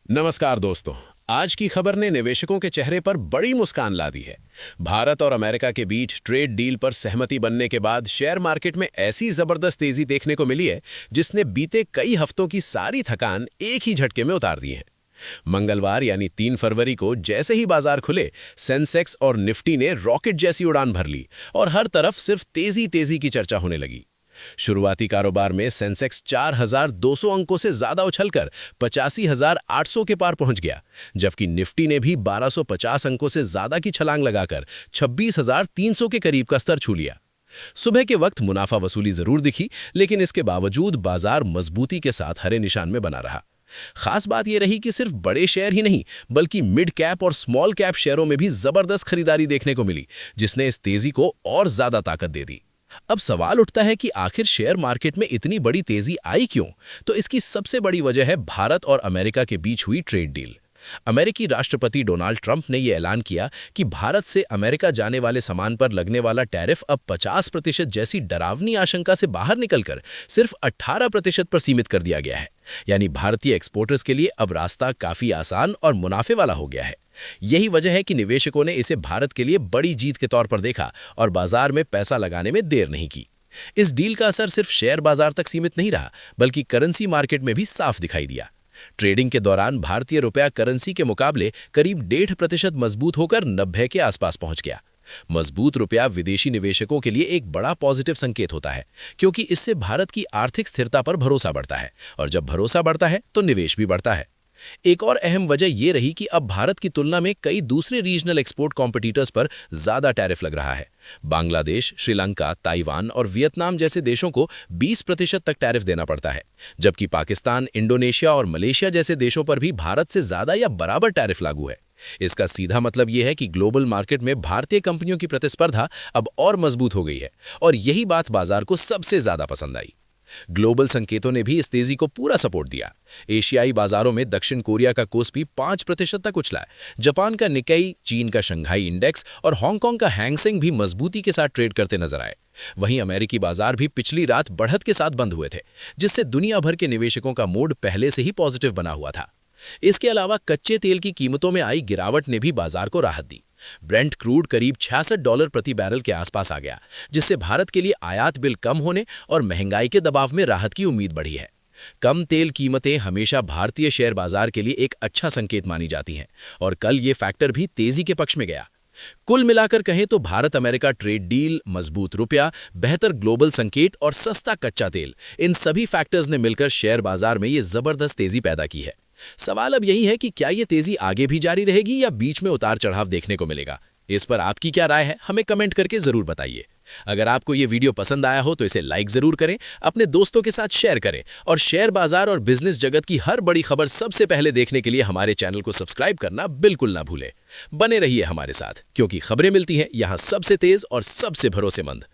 नमस्कार दोस्तों। आज की खबर ने निवेशकों के चेहरे पर बड़ी मुस्कान ला दी है। भारत और अमेरिका के बीच ट्रेड डील पर सहमति बनने के बाद शेयर मार्केट में ऐसी जबरदस्त तेजी देखने को मिली है जिसने बीते कई हफ्तों की सारी थकान एक ही झटके में उतार दी है। मंगलवार यानी 3 फरवरी को जैसे ही बाजार खुले, सेंसेक्स और निफ्टी ने रॉकेट जैसी उड़ान भर ली और हर तरफ सिर्फ तेजी तेजी की चर्चा होने लगी। शुरुआती कारोबार में सेंसेक्स 4,200 अंकों से ज्यादा उछलकर 85,800 के पार पहुंच गया, जबकि निफ्टी ने भी 1,250 अंकों से ज्यादा की छलांग लगाकर 26,300 के करीब का स्तर छू लिया। सुबह के वक्त मुनाफा वसूली जरूर दिखी, लेकिन इसके बावजूद बाजार मजबूती के साथ हरे निशान में बना रहा। खास बात यह रही कि सिर्फ बड़े शेयर ही नहीं, बल्कि मिड कैप और स्मॉल कैप शेयरों में भी जबरदस्त खरीदारी देखने को मिली, जिसने इस तेजी को और ज्यादा ताकत दे दी। अब सवाल उठता है कि आखिर शेयर मार्केट में इतनी बड़ी तेजी आई क्यों? तो इसकी सबसे बड़ी वजह है भारत और अमेरिका के बीच हुई ट्रेड डील। अमेरिकी राष्ट्रपति डोनाल्ड ट्रंप ने यह ऐलान किया कि भारत से अमेरिका जाने वाले सामान पर लगने वाला टैरिफ अब 50% जैसी डरावनी आशंका से बाहर निकलकर सिर्फ 18% पर सीमित कर दिया गया है। यानी भारतीय एक्सपोर्टर्स के लिए अब रास्ता काफी आसान और मुनाफे वाला हो गया है। यही वजह है कि निवेशकों ने इसे भारत के लिए बड़ी जीत के तौर पर देखा और बाजार में पैसा लगाने में देर नहीं की। इस डील का असर सिर्फ शेयर बाजार तक सीमित नहीं रहा, बल्कि करेंसी मार्केट में भी साफ दिखाई दिया। ट्रेडिंग के दौरान भारतीय रुपया करेंसी के मुकाबले करीब 1.5% मजबूत होकर 90 के आसपास पहुंच गया। मजबूत रुपया विदेशी निवेशकों के लिए एक बड़ा पॉजिटिव संकेत होता है, क्योंकि इससे भारत की आर्थिक स्थिरता पर भरोसा बढ़ता है, और जब भरोसा बढ़ता है तो निवेश भी बढ़ता है। एक और अहम वजह यह रही कि अब भारत की तुलना में कई दूसरे रीजनल एक्सपोर्ट कॉम्पिटिटर्स पर ज्यादा टैरिफ लग रहा है। बांग्लादेश, श्रीलंका, ताइवान और वियतनाम जैसे देशों को 20% तक टैरिफ देना पड़ता है, जबकि पाकिस्तान, इंडोनेशिया और मलेशिया जैसे देशों पर भी भारत से ज्यादा या बराबर टैरिफ लागू है। इसका सीधा मतलब यह है कि ग्लोबल मार्केट में भारतीय कंपनियों की प्रतिस्पर्धा अब और मजबूत हो गई है, और यही बात बाजार को सबसे ज्यादा पसंद आई। ग्लोबल संकेतों ने भी इस तेजी को पूरा सपोर्ट दिया। एशियाई बाजारों में दक्षिण कोरिया का कोस्पी 5% तक उछला, जापान का निक्केई, चीन का शंघाई इंडेक्स और हांगकांग का हैंगसेंग भी मजबूती के साथ ट्रेड करते नजर आए। वहीं अमेरिकी बाजार भी पिछली रात बढ़त के साथ बंद हुए थे, जिससे दुनिया भर के निवेशकों का मूड पहले से ही पॉजिटिव बना हुआ था। इसके अलावा कच्चे तेल की कीमतों में आई गिरावट ने भी बाजार को राहत दी। ब्रेंट क्रूड करीब $66 प्रति बैरल के आसपास आ गया, जिससे भारत के लिए आयात बिल कम होने और महंगाई के दबाव में राहत की उम्मीद बढ़ी है। कम तेल कीमतें हमेशा भारतीय शेयर बाजार के लिए एक अच्छा संकेत मानी जाती हैं, और कल ये फैक्टर भी तेजी के पक्ष में गया। कुल मिलाकर कहें तो भारत अमेरिका ट्रेड डील, मजबूत रुपया, बेहतर ग्लोबल संकेत और सस्ता कच्चा तेल, इन सभी फैक्टर्स ने मिलकर शेयर बाजार में ये जबरदस्त तेजी पैदा की है। सवाल अब यही है कि क्या ये तेजी आगे भी जारी रहेगी या बीच में उतार चढ़ाव देखने को मिलेगा। इस पर आपकी क्या राय है, हमें कमेंट करके जरूर बताइए। अगर आपको ये वीडियो पसंद आया हो तो इसे लाइक जरूर करें, अपने दोस्तों के साथ शेयर करें, और शेयर बाजार और बिजनेस जगत की हर बड़ी खबर सबसे पहले देखने के लिए हमारे चैनल को सब्सक्राइब करना बिल्कुल ना भूलें। बने रहिए हमारे साथ, क्योंकि खबरें मिलती हैं यहाँ सबसे तेज और सबसे भरोसेमंद।